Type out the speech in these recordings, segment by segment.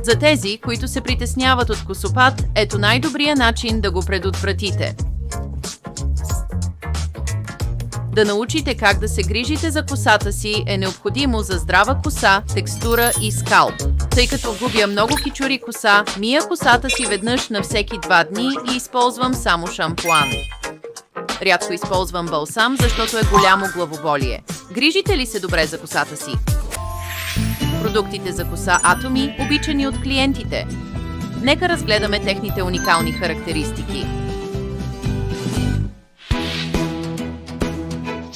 За тези, които се притесняват от косопад, ето най-добрият начин да го предотвратите. Да научите как да се грижите за косата си е необходимо за здрава коса, текстура и скалп. Тъй като губя много кичури коса, мия косата си веднъж на всеки 2 дни и използвам само шампуан. Рядко използвам балсам, защото е голямо главоболие. Грижите ли се добре за косата си? Продуктите за коса Atomy, обичани от клиентите. Нека разгледаме техните уникални характеристики.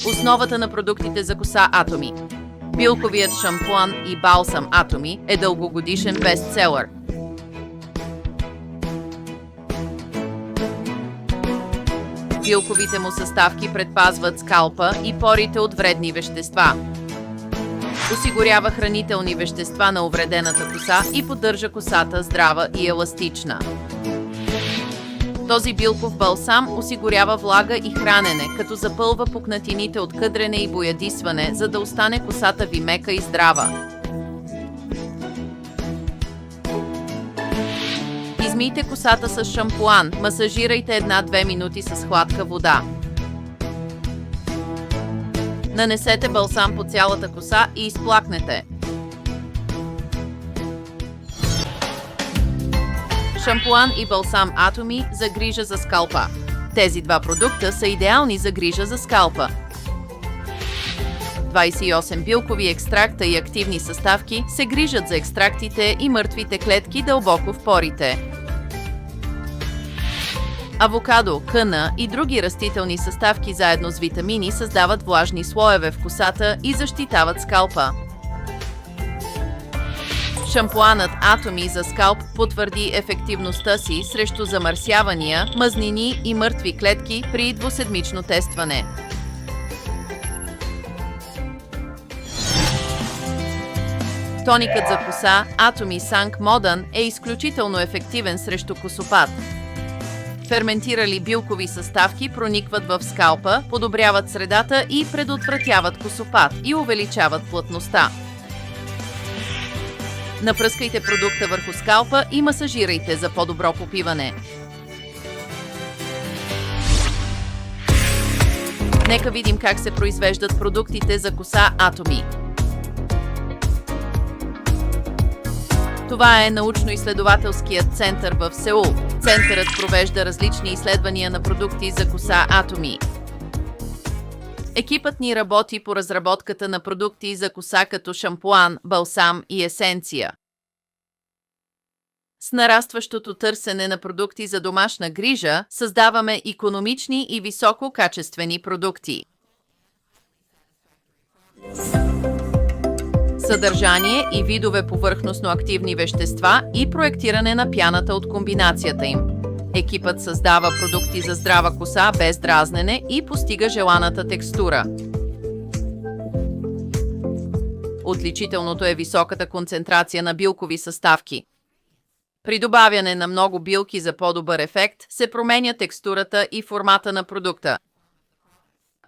Основата на продуктите за коса Atomy. Билковият шампуан и балсам Atomy е дългогодишен бестселър. Билковите му съставки предпазват скалпа и порите от вредни вещества. Осигурява хранителни вещества на увредената коса и поддържа косата здрава и еластична. Този билков балсам осигурява влага и хранене, като запълва пукнатините от къдрене и боядисване, за да остане косата ви мека и здрава. Измийте косата с шампуан, масажирайте 1-2 минути с хладка вода. Нанесете балсам по цялата коса и изплакнете. Шампуан и балсам Atomy за грижа за скалпа. Тези 2 продукта са идеални за грижа за скалпа. 28 билкови екстракта и активни съставки се грижат за екстрактите и мъртвите клетки дълбоко в порите. Авокадо, къна и други растителни съставки заедно с витамини създават влажни слоеве в косата и защитават скалпа. Шампуанът Atomy за скалп потвърди ефективността си срещу замърсявания, мазнини и мъртви клетки при 2-седмично тестване. Тоникът за коса Atomy Sank Modern е изключително ефективен срещу косопад. Ферментирали билкови съставки проникват в скалпа, подобряват средата и предотвратяват косопад и увеличават плътността. Напръскайте продукта върху скалпа и масажирайте за по-добро попиване. Нека видим как се произвеждат продуктите за коса Atomy. Това е научно-изследователският център в Сеул. Центърът провежда различни изследвания на продукти за коса Atomy. Екипът ни работи по разработката на продукти за коса като шампуан, балсам и есенция. С нарастващото търсене на продукти за домашна грижа, създаваме икономични и висококачествени продукти. Съдържание и видове повърхностно активни вещества и проектиране на пяната от комбинацията им. Екипът създава продукти за здрава коса без дразнене и постига желаната текстура. Отличителното е високата концентрация на билкови съставки. При добавяне на много билки за по-добър ефект се променя текстурата и формата на продукта.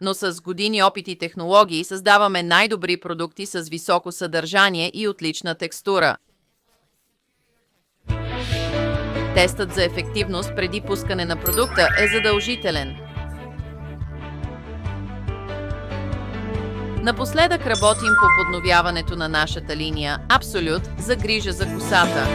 Но с години опит и технологии създаваме най-добри продукти с високо съдържание и отлична текстура. Тестът за ефективност преди пускане на продукта е задължителен. Напоследък работим по подновяването на нашата линия Absolute за грижа за косата.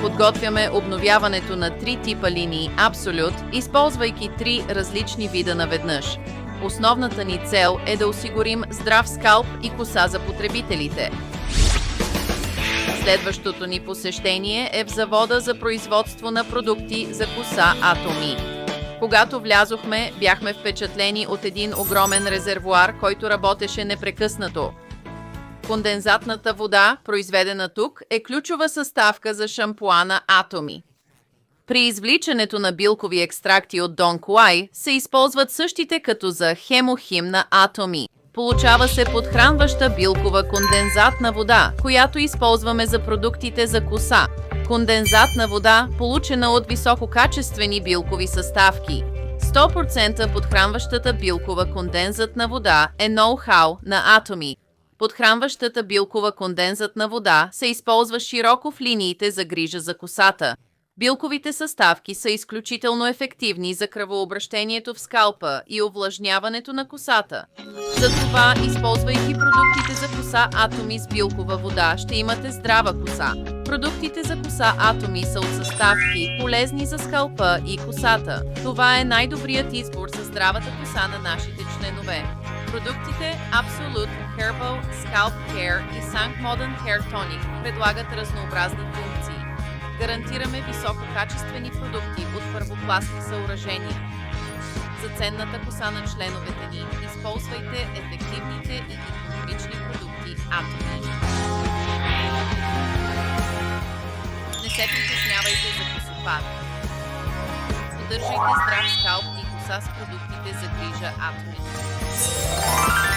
Подготвяме обновяването на 3 типа линии Absolute, използвайки 3 различни вида наведнъж. Основната ни цел е да осигурим здрав скалп и коса за потребителите. Следващото ни посещение е в завода за производство на продукти за коса Atomy. Когато влязохме, бяхме впечатлени от един огромен резервоар, който работеше непрекъснато. Кондензатната вода, произведена тук, е ключова съставка за шампуана Atomy. При извличането на билкови екстракти от Дон Куай се използват същите като за хемохим на Atomy. Получава се подхранваща билкова кондензатна вода, която използваме за продуктите за коса. Кондензатна вода, получена от висококачествени билкови съставки. 100% подхранващата билкова кондензатна вода е ноу-хау на Atomy. Подхранващата билкова кондензатна вода се използва широко в линиите за грижа за косата. Билковите съставки са изключително ефективни за кръвообращението в скалпа и увлажняването на косата. Затова, използвайки продуктите за коса Atomy с билкова вода, ще имате здрава коса. Продуктите за коса Atomy са от съставки, полезни за скалпа и косата. Това е най-добрият избор за здравата коса на нашите членове. Продуктите Absolute Herbal Scalp Care и Sank Modern Hair Tonic предлагат разнообразни функции. Гарантираме висококачествени продукти от първокласни съоръжения. За ценната коса на членовете ни използвайте ефективните и икономични продукти Atomy. Не се притеснявайте за косопад. Поддържайте здрав скалп и коса с продуктите за грижа Atomy.